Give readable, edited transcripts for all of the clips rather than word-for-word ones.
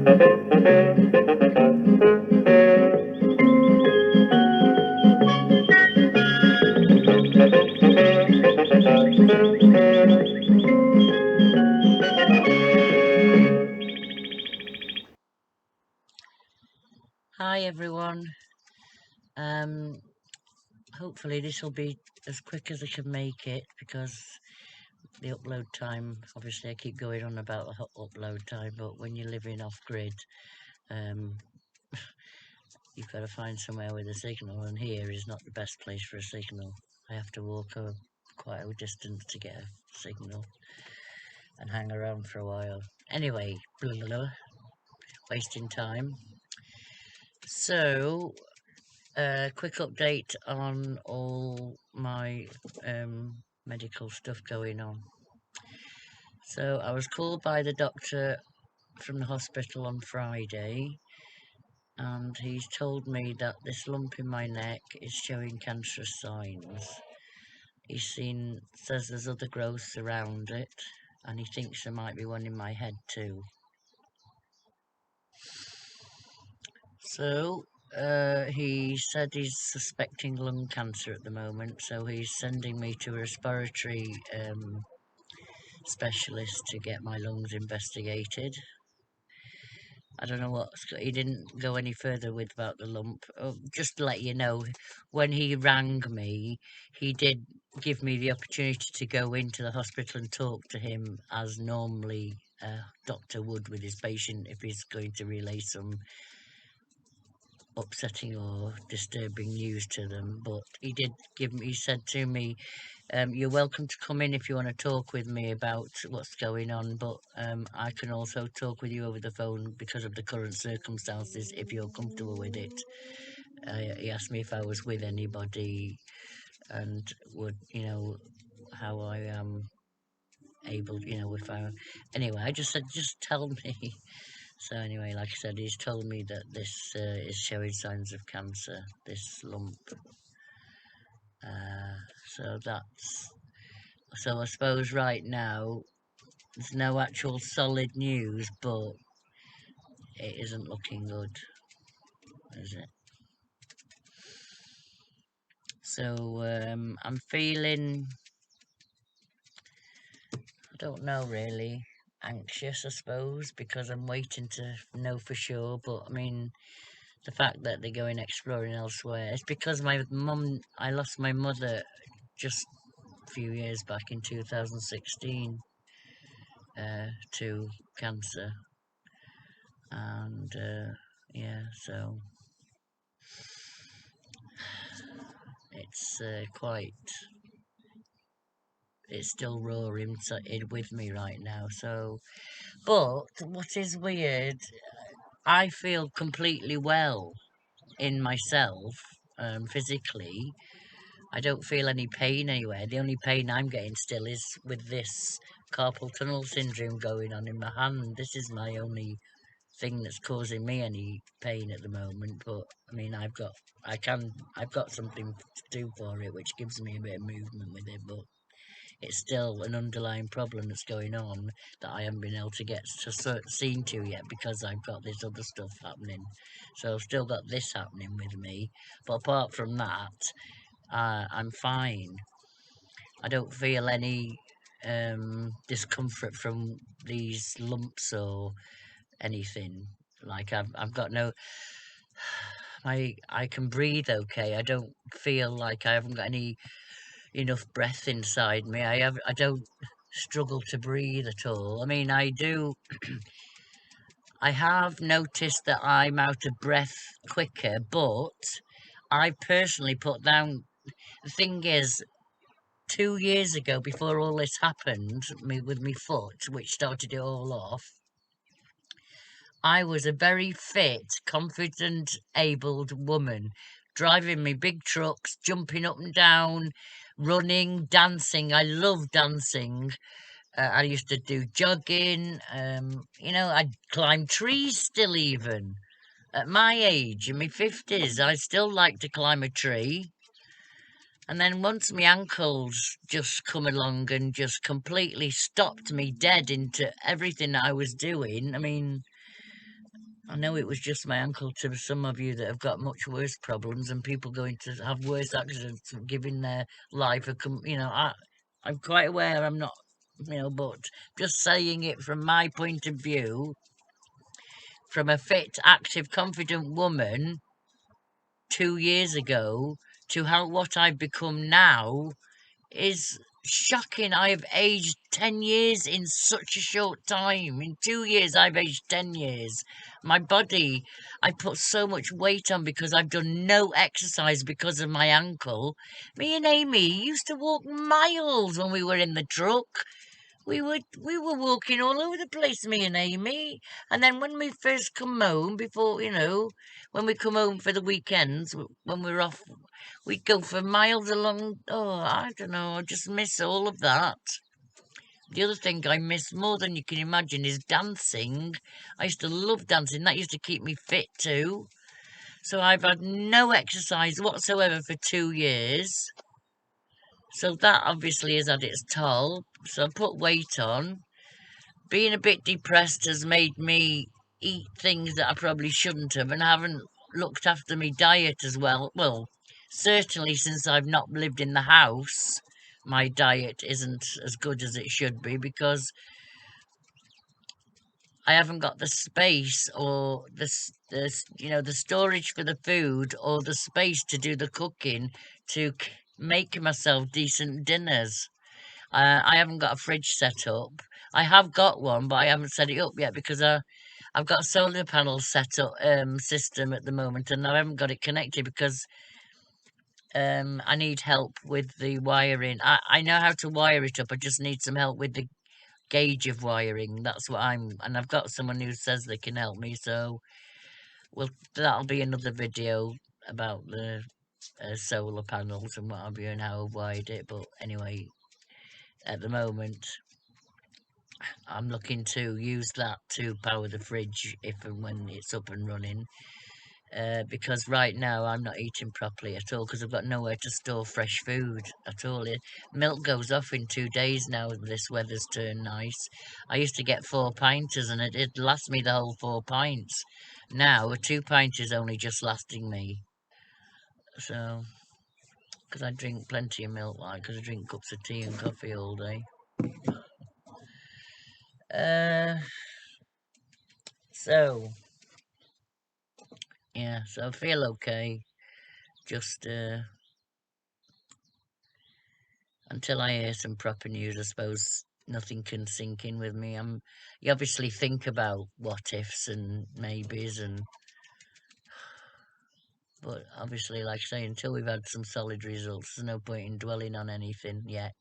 Hi everyone. Hopefully this will be as quick as I can make it, because the upload time, obviously I keep going on about the upload time, but when you're living off grid, um, you've got to find somewhere with a signal, and here is not the best place for a signal. I have to walk quite a distance to get a signal and hang around for a while. Anyway, blah, blah, blah, wasting time. So, quick update on all my medical stuff going on. So I was called by the doctor from the hospital on Friday, and he's told me that this lump in my neck is showing cancerous signs. Says there's other growths around it, and he thinks there might be one in my head too. So he said he's suspecting lung cancer at the moment, so he's sending me to a respiratory specialist to get my lungs investigated. I don't know what, he didn't go any further with about the lump. Oh, just to let you know, when he rang me, he did give me the opportunity to go into the hospital and talk to him as normally a doctor would with his patient if he's going to relay some upsetting or disturbing news to them. But he said to me, you're welcome to come in if you want to talk with me about what's going on, but I can also talk with you over the phone because of the current circumstances if you're comfortable with it. He asked me if I was with anybody and would, how I am able, if I... Anyway, I just said, just tell me. So anyway, like I said, he's told me that this is showing signs of cancer, this lump. So I suppose right now there's no actual solid news, but it isn't looking good, is it? So I'm feeling, I don't know really, anxious I suppose, because I'm waiting to know for sure. But I mean, the fact that they're going exploring elsewhere, it's because I lost my mother just a few years back in 2016 to cancer, and yeah, so it's it's still roaring with me right now. So, but what is weird, I feel completely well in myself, physically. I don't feel any pain anywhere. The only pain I'm getting still is with this carpal tunnel syndrome going on in my hand. This is my only thing that's causing me any pain at the moment. But I mean, I've got something to do for it, which gives me a bit of movement with it. But it's still an underlying problem that's going on that I haven't been able to get seen to yet, because I've got this other stuff happening. So I've still got this happening with me. But apart from that, I'm fine. I don't feel any discomfort from these lumps or anything. Like I've got no... I can breathe okay. I don't feel like I haven't got enough breath inside me. I don't struggle to breathe at all. I mean, I do. I have noticed that I'm out of breath quicker, but I personally put down... The thing is, 2 years ago, before all this happened, with me foot, which started it all off, I was a very fit, confident, abled woman, driving me big trucks, jumping up and down, running, dancing. I love dancing. I used to do jogging. I'd climb trees still, even. At my age, in my 50s, I still like to climb a tree. And then once my ankles just come along and just completely stopped me dead into everything I was doing, I mean, I know it was just my ankle to some of you that have got much worse problems and people going to have worse accidents, giving their life I'm quite aware I'm not, but just saying it from my point of view, from a fit, active, confident woman 2 years ago to how what I've become now is shocking. I have aged 10 years in such a short time. In 2 years, I've aged 10 years. My body, I put so much weight on because I've done no exercise because of my ankle. Me and Amy used to walk miles when we were in the truck. We were walking all over the place, me and Amy. And then when we first come home, before when we come home for the weekends, when we're off, we'd go for miles along. Oh, I don't know. I just miss all of that. The other thing I miss more than you can imagine is dancing. I used to love dancing. That used to keep me fit too. So I've had no exercise whatsoever for 2 years. So that obviously has had its toll. So I put weight on. Being a bit depressed has made me eat things that I probably shouldn't have, and I haven't looked after my diet as well. Well, certainly since I've not lived in the house, my diet isn't as good as it should be because I haven't got the space or the storage for the food or the space to do the cooking to make myself decent dinners. I haven't got a fridge set up. I have got one, but I haven't set it up yet because I've got a solar panel set up system at the moment, and I haven't got it connected because I need help with the wiring. I know how to wire it up. I just need some help with the gauge of wiring. That's what and I've got someone who says they can help me. So, that'll be another video about the solar panels and what have you and how I've wired it. But anyway, at the moment, I'm looking to use that to power the fridge if and when it's up and running. Because right now I'm not eating properly at all because I've got nowhere to store fresh food at all. Milk goes off in 2 days now this weather's turned nice. I used to get 4 pinters and it'd last me the whole 4 pints. Now a 2 pint is only just lasting me. So, because I drink plenty of milk, because I drink cups of tea and coffee all day. So, yeah, so I feel okay. Just until I hear some proper news, I suppose nothing can sink in with me. You obviously think about what ifs and maybes, but obviously, like I say, until we've had some solid results, there's no point in dwelling on anything yet.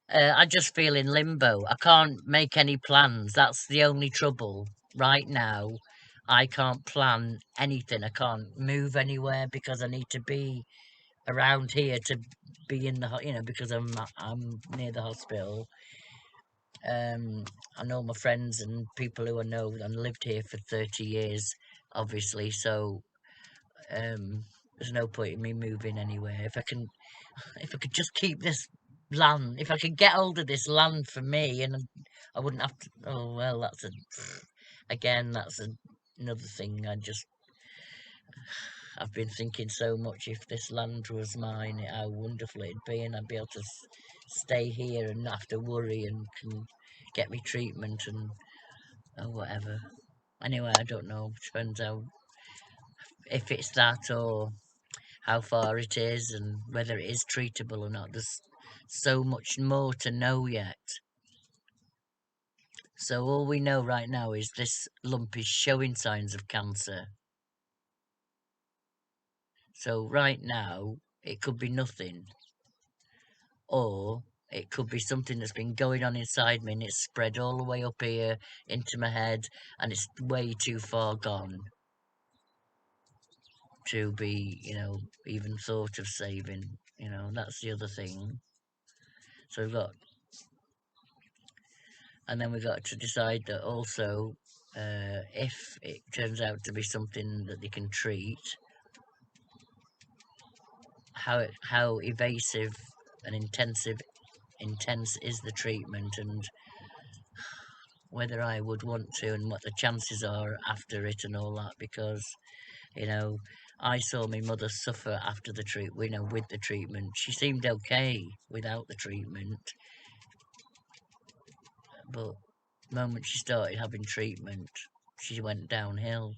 I just feel in limbo. I can't make any plans. That's the only trouble right now. I can't plan anything. I can't move anywhere because I need to be around here to be in the because I'm near the hospital. I know my friends and people who I know and lived here for 30 years, obviously. So there's no point in me moving anywhere. If I could just keep this land, if I could get hold of this land for me, and I wouldn't have to. Oh well, that's another thing. I've been thinking so much if this land was mine, how wonderful it'd be, and I'd be able to stay here and not have to worry and can get me treatment and whatever. Anyway, I don't know. Depends if it's that or how far it is and whether it is treatable or not. There's so much more to know yet. So all we know right now is this lump is showing signs of cancer. So right now, it could be nothing. Or it could be something that's been going on inside me and it's spread all the way up here into my head and it's way too far gone to be, even thought of saving. That's the other thing. So and then we've got to decide that also, if it turns out to be something that they can treat, how evasive and intense is the treatment, and whether I would want to and what the chances are after it and all that, because, you know, I saw my mother suffer after the treatment, you know, with the treatment. She seemed okay without the treatment, but the moment she started having treatment, she went downhill.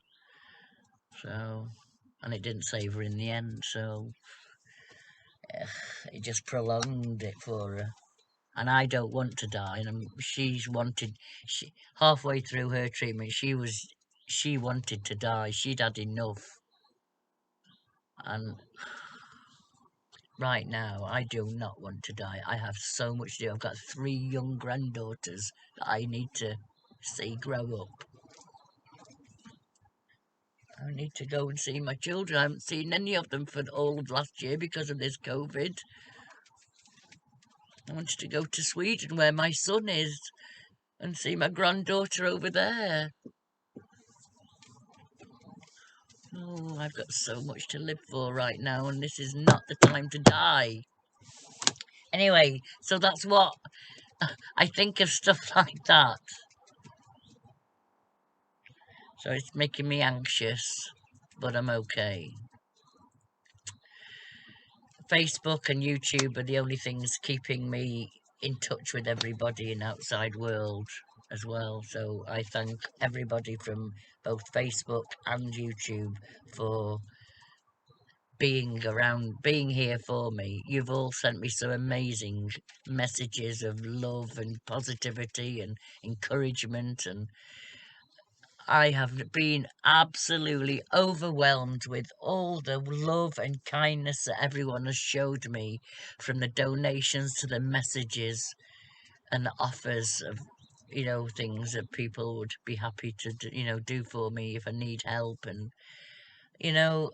So, and it didn't save her in the end, so it just prolonged it for her. And I don't want to die, and she's wanted, halfway through her treatment, she wanted to die. She'd had enough. And right now, I do not want to die. I have so much to do. I've got 3 young granddaughters that I need to see grow up. I need to go and see my children. I haven't seen any of them for all of last year because of this COVID. I wanted to go to Sweden where my son is and see my granddaughter over there. Oh, I've got so much to live for right now, and this is not the time to die. Anyway, so that's what I think of, stuff like that. So it's making me anxious, but I'm okay. Facebook and YouTube are the only things keeping me in touch with everybody in the outside world as well. So I thank everybody from both Facebook and YouTube for being around, being here for me. You've all sent me some amazing messages of love and positivity and encouragement, and I have been absolutely overwhelmed with all the love and kindness that everyone has showed me, from the donations to the messages and the offers of, you know, things that people would be happy to do, you know, do for me if I need help. And, you know,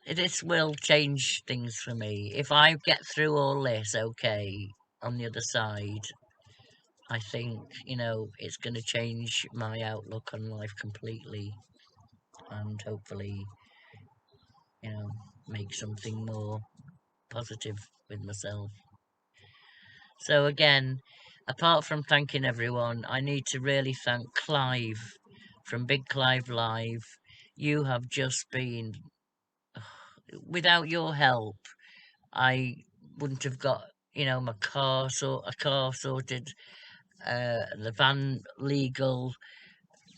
this will change things for me. If I get through all this okay on the other side, I think, you know, it's going to change my outlook on life completely, and hopefully, you know, make something more positive with myself. So again, apart from thanking everyone, I need to really thank Clive from Big Clive Live. You have just been, without your help, I wouldn't have got, you know, my car, a car sorted, the van legal,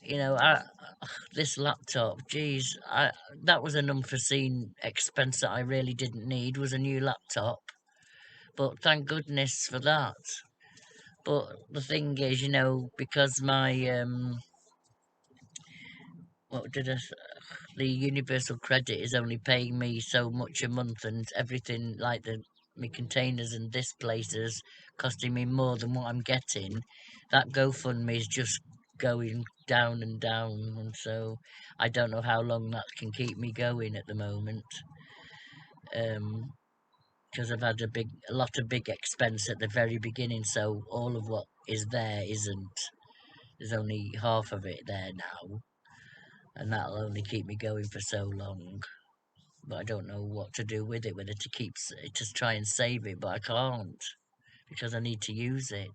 you know, this laptop, geez, that was an unforeseen expense that I really didn't need, was a new laptop. But thank goodness for that. But the thing is, you know, because my, what did I, the universal credit is only paying me so much a month, and everything like my containers and this place is costing me more than what I'm getting. That GoFundMe is just going down and down, and so I don't know how long that can keep me going at the moment. Because I've had a lot of big expense at the very beginning, so all of what is there isn't. There's only half of it there now, and that'll only keep me going for so long. But I don't know what to do with it, whether to to try and save it, but I can't, because I need to use it.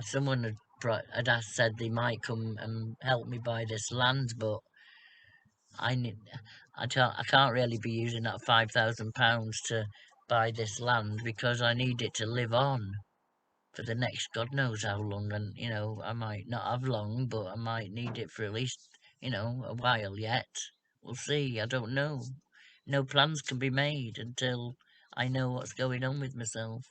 Someone had said they might come and help me buy this land, but I can't really be using that £5,000 to buy this land, because I need it to live on for the next God knows how long. And, you know, I might not have long, but I might need it for at least, you know, a while yet. We'll see. I don't know. No plans can be made until I know what's going on with myself.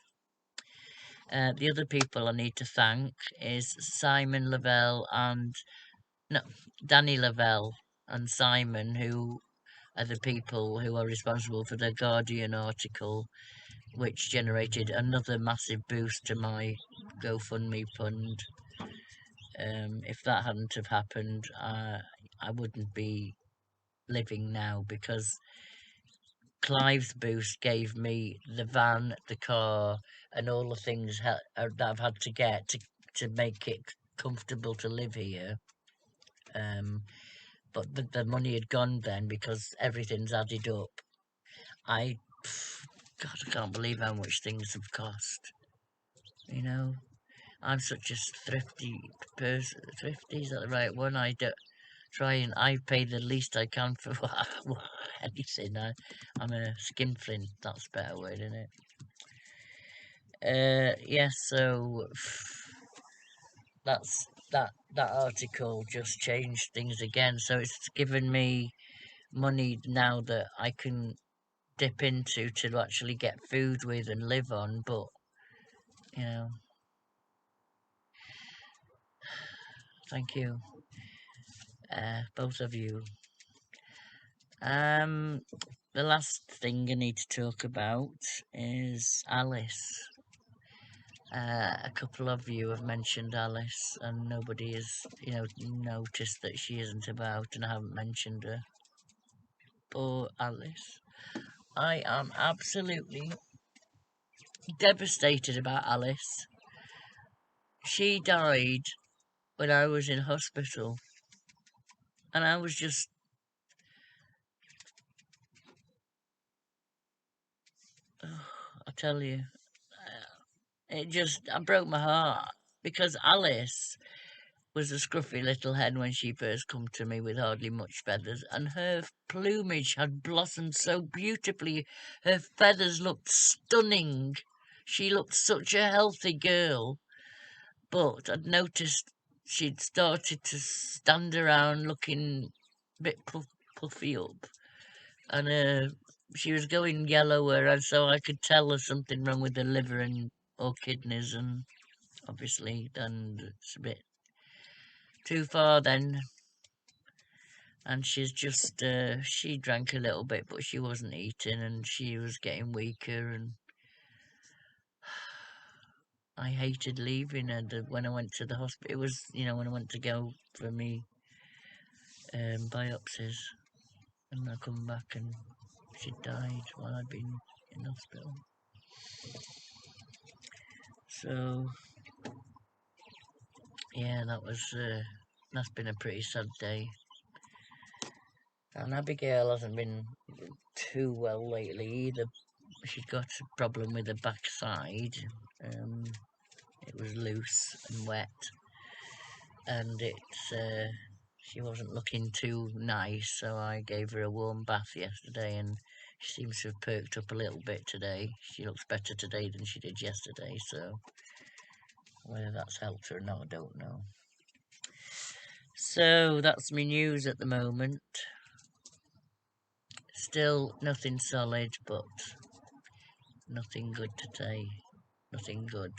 The other people I need to thank is Simon Lavelle and, no, Danny Lavelle and Simon, who are the people who are responsible for the Guardian article, which generated another massive boost to my GoFundMe fund. If that hadn't have happened, I wouldn't be living now, because Clive's boost gave me the van, the car, and all the things that I've had to get to make it comfortable to live here. But the money had gone then, because everything's added up. God, I can't believe how much things have cost. You know, I'm such a thrifty person. Thrifty, is that the right one? I don't try and I pay the least I can for anything. I'm a skinflint. That's a better word, isn't it? Yes. So that's that article just changed things again. So it's given me money now that I can dip into to actually get food with and live on. But you know, thank you, both of you. The last thing I need to talk about is Alice. A couple of you have mentioned Alice, and nobody has, noticed that she isn't about, and I haven't mentioned her. Poor Alice. I am absolutely devastated about Alice. She died when I was in hospital, and I was just, I tell you, I broke my heart because Alice was a scruffy little hen when she first come to me with hardly much feathers, and her plumage had blossomed so beautifully. Her feathers looked stunning. She looked such a healthy girl, but I'd noticed she'd started to stand around looking a bit puffy up, and she was going yellower, and so I could tell there's something wrong with the liver and or kidneys, and obviously then it's a bit too far then. And she's just she drank a little bit, but she wasn't eating, and she was getting weaker, and I hated leaving her. When I went to the hospital, it was, when I went to go for me biopsies, and I come back and she died while I'd been in hospital. So yeah, that's been a pretty sad day. And Abigail hasn't been too well lately either. She'd got a problem with her backside. It was loose and wet, and she wasn't looking too nice, so I gave her a warm bath yesterday, and she seems to have perked up a little bit today. She looks better today than she did yesterday, so whether that's helped her or not, I don't know. So that's my news at the moment. Still nothing solid, but nothing good today. Nothing good.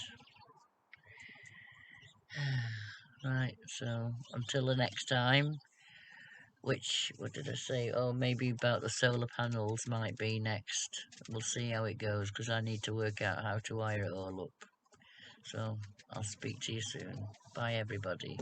Right, so until the next time, what did I say? Oh, maybe about the solar panels might be next. We'll see how it goes, because I need to work out how to wire it all up. So I'll speak to you soon. Bye, everybody.